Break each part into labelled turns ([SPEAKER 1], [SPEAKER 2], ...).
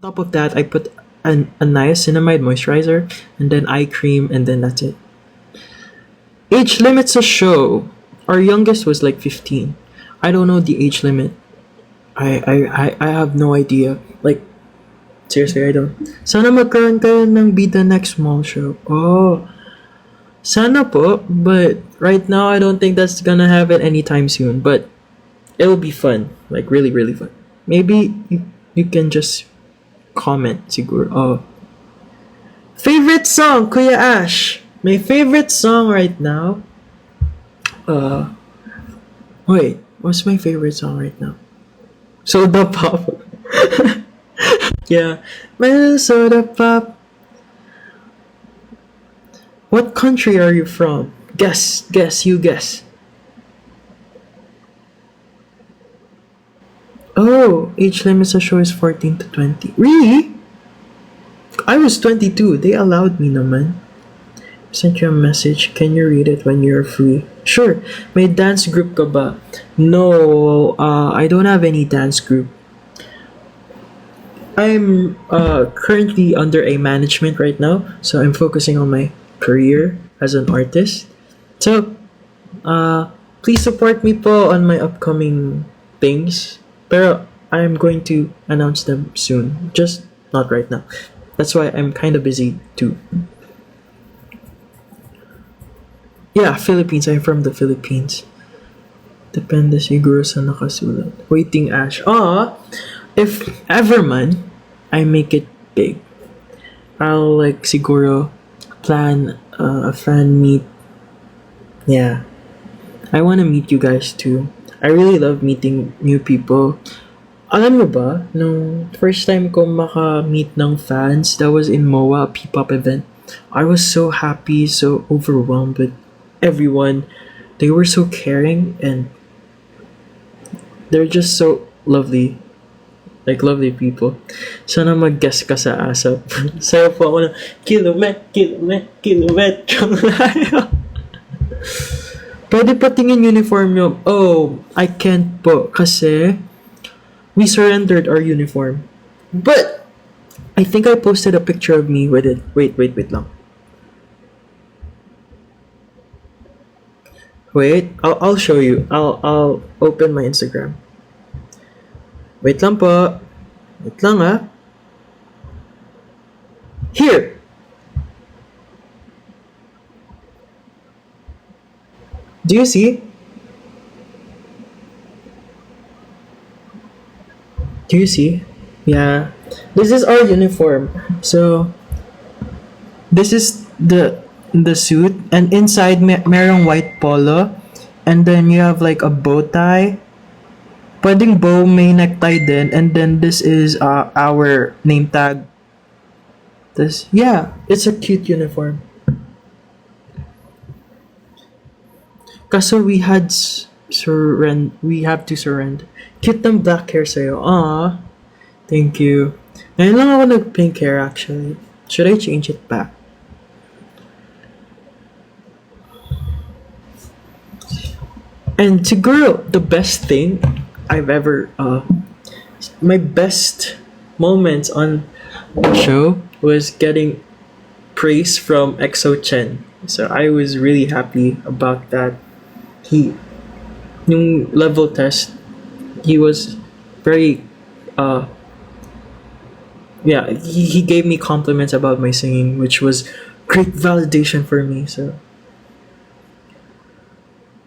[SPEAKER 1] Top of that, I put a niacinamide moisturizer and then eye cream, and then that's it. Age limits a show. Our youngest was like 15. I don't know the age limit. I have no idea. Like, seriously, I don't. Sana magkaroon kayo ng Bida Next Mall show. Oh, sana po. But right now, I don't think that's gonna happen anytime soon. But it'll be fun. Like, really, really fun. Maybe you can just comment, siguro. Oh. Favorite song, Kuya Ash? My favorite song right now? Uh, wait. What's my favorite song right now? Soda Pop. Yeah. My Soda Pop. What country are you from? Guess, you guess. Oh, age limit sa show is 14 to 20. Really? I was 22. They allowed me naman. Sent you a message. Can you read it when you're free? Sure. May dance group ka ba? No, I don't have any dance group. I'm currently under a management right now, so I'm focusing on my career as an artist. So, please support me po on my upcoming things. Pero I'm going to announce them soon. Just not right now. That's why I'm kind of busy too. Yeah, Philippines. I'm from the Philippines. Depende siguro sa nakasulat. Waiting Ash. If ever man, I make it big. I'll like siguro plan a fan meet. Yeah. I want to meet you guys too. I really love meeting new people. Alam mo ba, nung first time ko maka-meet ng fans, that was in MOA, a P-pop event. I was so happy, so overwhelmed with everyone. They were so caring and they're just so lovely. Like, lovely people. Sana mag-guest ka sa ASAP. Sayo po ako ng kilomet. Pwede pa tingin uniform nyo. Oh, I can't po. Kasi we surrendered our uniform. But I think I posted a picture of me with it. Wait lang. Wait, I'll show you. I'll open my Instagram. Wait lang po. Wait lang ah. Here. Do you see? Do you see? Yeah. This is our uniform. So this is the suit, and inside merong white polo, and then you have like a bow tie. Pwedeng bow, may necktie din, and then this is our name tag. This, yeah, it's a cute uniform. Kaso we have to surrender. Cute ng black hair sa'yo. Thank you. Ngayon lang ako nag-pink hair actually. Should I change it back? And siguro, the best thing I've ever, my best moments on the show was getting praise from EXO Chen. So I was really happy about that. Yung level test, he was very, yeah, he gave me compliments about my singing, which was great validation for me. So,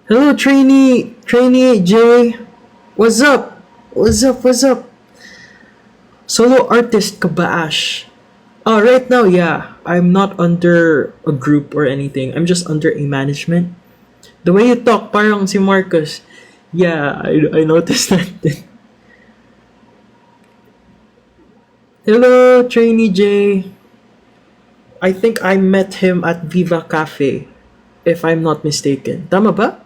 [SPEAKER 1] hello, trainee Jay. What's up? What's up? Solo artist ka ba, Ash? Right now, yeah. I'm not under a group or anything. I'm just under a management. The way you talk, parang si Marcus. Yeah, I noticed that. Hello, trainee Jay. I think I met him at Viva Cafe, if I'm not mistaken. Tama ba?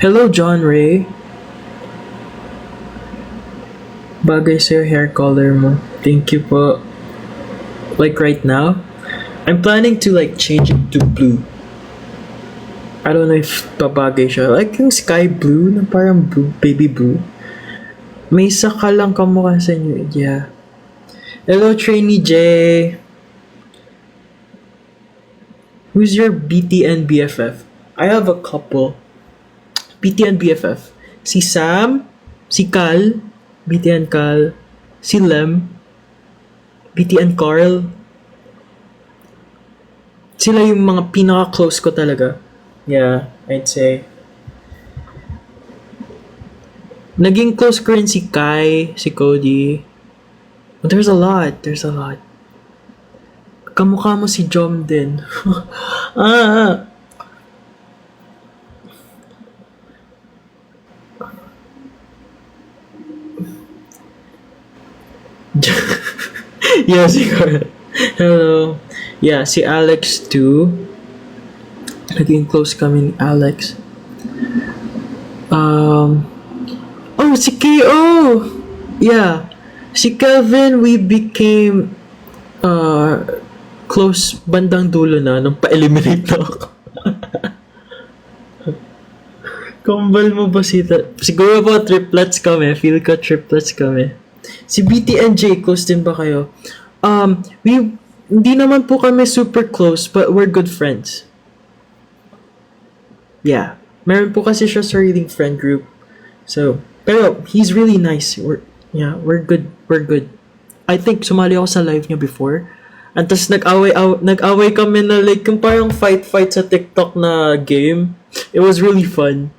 [SPEAKER 1] Hello, John Ray. Bagay sa'yo hair color mo. Thank you po. Like right now, I'm planning to like change it to blue. I don't know if babagay siya. Like yung sky blue, na parang blue, baby blue. May isa ka lang kamukha sa inyo. Yeah. Hello, Trainee J. Who's your BTN BFF? I have a couple. BTN BFF. Si Sam, si Cal, BTN Cal, si Lem, BTN Carl. Sila yung mga pinaka-close ko talaga. Yeah, I'd say. Naging close ko rin si Kai, si Cody. But there's a lot. There's a lot. Kamukha mo si Jom din. ah. Yeah, siguro. Hello. Yeah, si Alex too. Naging close kami ni Alex. Oh, si KO! Yeah. Si Kelvin, we became close bandang dulo na nung pa-eliminate na ako. Kumbal mo ba siguro po triplets kami. Feel ko triplets kami. Si BTNJ, close din ba kayo? Hindi naman po kami super close, but we're good friends. Yeah. Meron po kasi siya sariling friend group. So, pero he's really nice. We're good. We're good. I think sumali ako sa live niya before. At tas nag-away kami na like yung parang fight sa TikTok na game. It was really fun.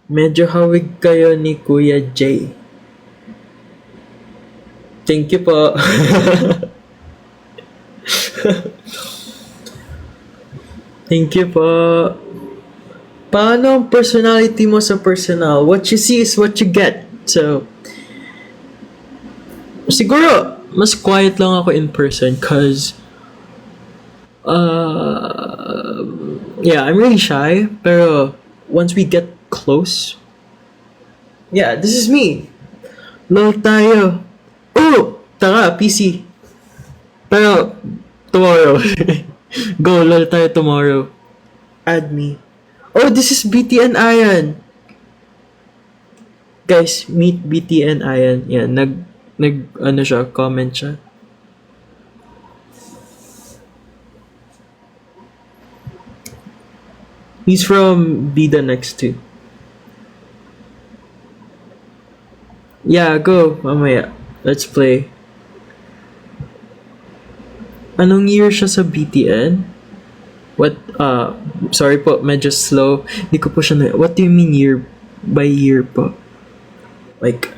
[SPEAKER 1] Medyo hawig kayo ni Kuya Jay. Thank you po. Thank you po. Paano ang personality mo sa personal? What you see is what you get. So, siguro, mas quiet lang ako in person cause yeah, I'm really shy. Pero, once we get close, yeah, this is me. Lol tayo. Oh! Tara, PC. Pero, tomorrow. Go, lol tayo tomorrow. Add me. Oh, this is BTN Ayan. Guys, meet BTN Ayan. Yan, ano siya, comment siya. He's from Bida Next 2. Yeah, go, mamaya. Let's play. Anong year siya sa BTN? What, sorry po, medyo slow. Hindi ko po siya what do you mean year by year po? Like,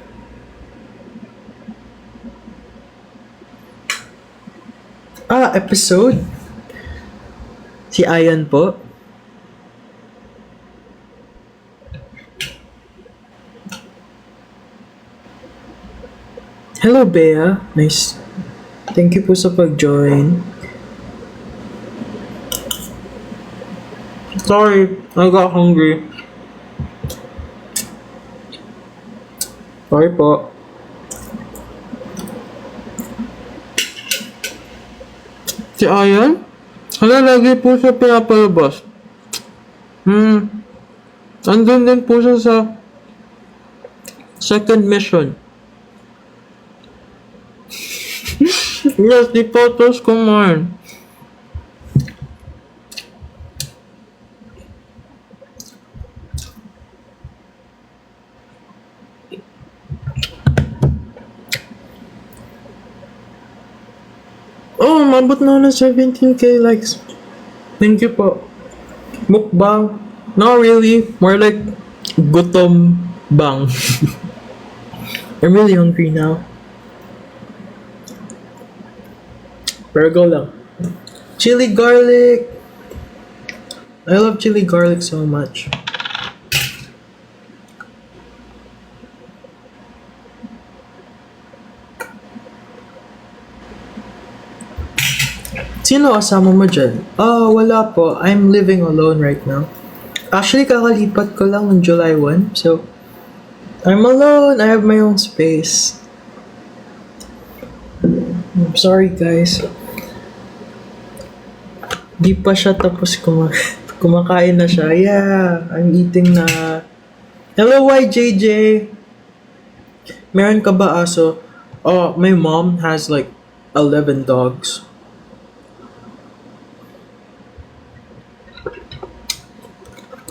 [SPEAKER 1] episode? Si Ayan po? Hello, Bea. Nice. Thank you po sa pag-join. Sorry, I got hungry. Sorry po. Si Ayan? Hala, lagi po siya pinapalabas. Andun din po siya sa second mission. Yes, the photos ko man. Oh, mabot na ng 17k likes. Thank you po. Mukbang. Not really. More like gutom bang. I'm really hungry now. Pero go lang. Chili garlic. I love chili garlic so much. Sino kasama mo dyan? Wala po. I'm living alone right now. Actually, kakalipat ko lang on July 1. So, I'm alone. I have my own space. I'm sorry, guys. Di pa siya tapos kumakain na siya. Yeah, I'm eating na. Hello, YJJ. Meron ka ba aso? Oh, my mom has like 11 dogs.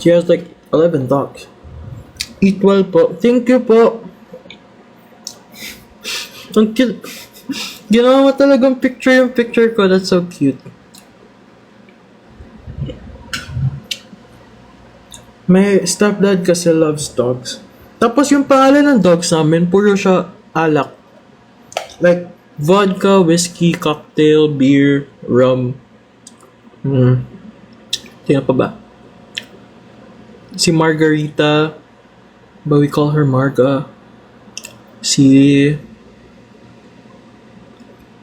[SPEAKER 1] She has like 11 dogs. Eat well po. Thank you po. Ang cute. Ginawa mo talagang picture yung picture ko. That's so cute. My stepdad kasi loves dogs. Tapos yung pangalan ng dogs namin, puro siya alak. Like, vodka, whiskey, cocktail, beer, rum. Tingnan pa ba? Si Margarita, but we call her Marga. Si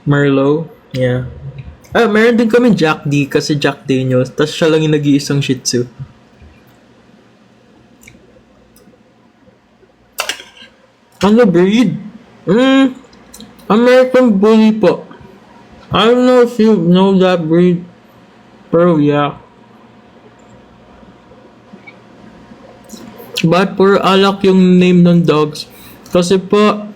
[SPEAKER 1] Merlot, yeah. Ah, meron din kami Jack D kasi Jack Daniels. Tapos siya lang yung nag-iisang Shih Tzu. Ano breed? American Bully po. I don't know if you know that breed. Pero yeah. But puro alak yung name ng dogs. Kasi po,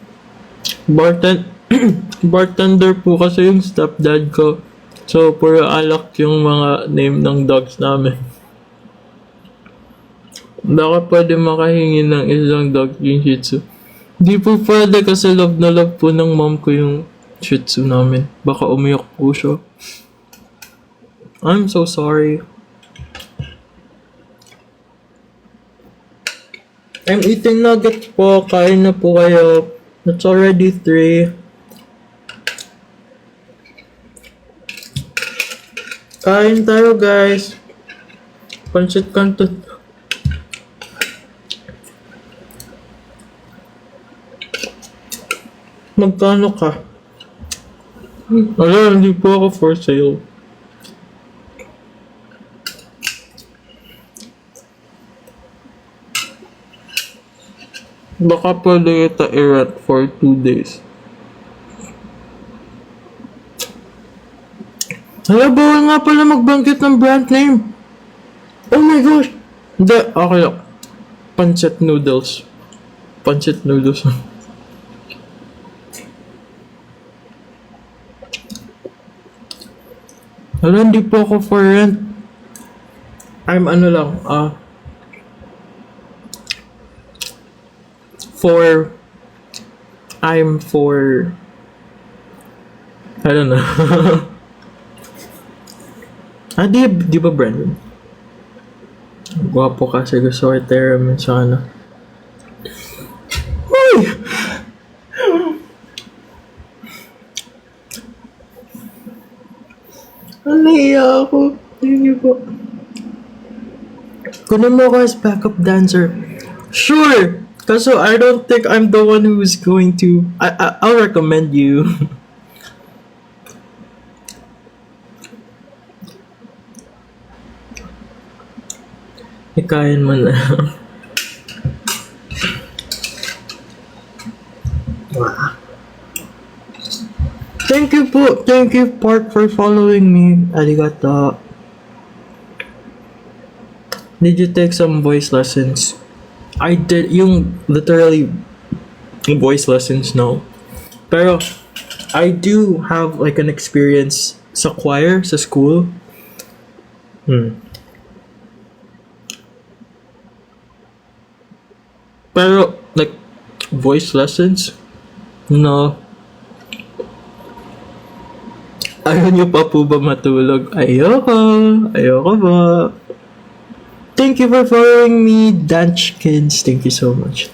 [SPEAKER 1] bartender po kasi yung stepdad ko. So, puro alak yung mga name ng dogs namin. Baka pwede makahingi ng isang dog yung Shih Tzu. Di po pwede kasi love na love po ng mom ko yung Shih Tzu namin. Baka umiyak po siya. I'm so sorry. I'm eating nuggets po. Kain na po kayo. It's already 3. Kain tayo, guys. Pancit canton. Magkano ka? Wala, hindi po ako for sale. Baka pwede kita i-rent for 2 days. Hala, bawal nga pala magbanggit ng brand name. Oh my gosh! Hindi, okay lang. Pancit noodles. Pancit noodles. Hala, hindi po ako for rent. I'm ano lang, I'm for, I don't know. Di ba Brandon? Gwapo kasi gusto ko i-term sana. Uy! Naiya ako. Thank you po. Kunin mo ako as backup dancer. Sure! Kaso I don't think I'm the one who's going to... I'll recommend you. Ikain mo na. Thank you po. Thank you, Park, for following me. Arigato. Did you take some voice lessons? I did. Yung literally voice lessons, no. Pero I do have like an experience sa choir sa school. Pero like voice lessons, no. Ayaw niyo pa po ba matulog? Ayoko ba? Thank you for following me, Danchkins. Thank you so much.